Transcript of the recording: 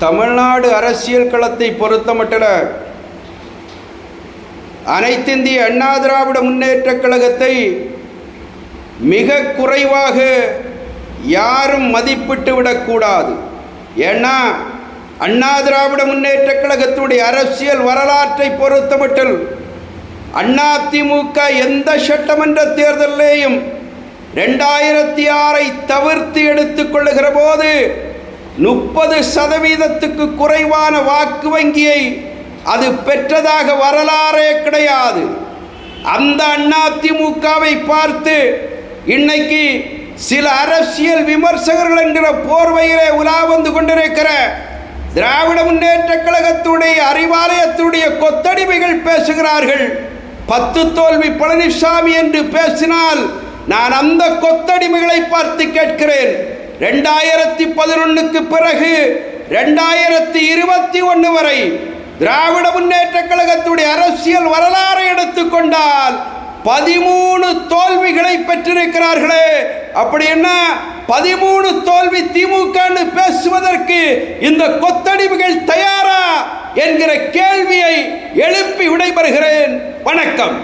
தமிழ்நாடு அரசியல் களத்தை பொறுத்தமட்டில் அனைத்திந்திய அண்ணா திராவிட முன்னேற்றக் கழகத்தை மிக குறைவாக யாரும் மதிப்பிட்டு விடக்கூடாது. ஏன்னா அண்ணா திராவிட முன்னேற்றக் கழகத்துடைய அரசியல் வரலாற்றை பொறுத்தமட்டில் அதிமுக எந்த சட்டமன்ற தேர்தலிலேயும் 2006 தவிர்த்து எடுத்துக்கொள்ளுகிற போது 30% குறைவான வாக்கு வங்கியை அது பெற்றதாக வரலாறே கிடையாது. அந்த அதிமுகவை பார்த்து இன்னைக்கு சில அரசியல் விமர்சகர்கள் என்கிற போர்வையிலே உலா வந்து கொண்டிருக்கிற திராவிட முன்னேற்ற கழகத்துடைய அறிவாலயத்துடைய கொத்தடிமைகள் பேசுகிறார்கள். 10 தோல்வி பழனிசாமி என்று பேசினால் நான் அந்த கொத்தடிமைகளை பார்த்து கேட்கிறேன். 2011க்கு பிறகு 2021 வரை திராவிட முன்னேற்ற கழகத்துடைய அரசியல் வரலாறை எடுத்துக்கொண்டால் 13 தோல்விகளை பெற்றிருக்கிறார்களே. அப்படி என்ன 13 தோல்வி திமுக பேசுவதற்கு இந்த கொத்தடிமைகள் தயாரா என்கிற கேள்வியை எழுப்பி விடைபெறுகிறேன். வணக்கம்.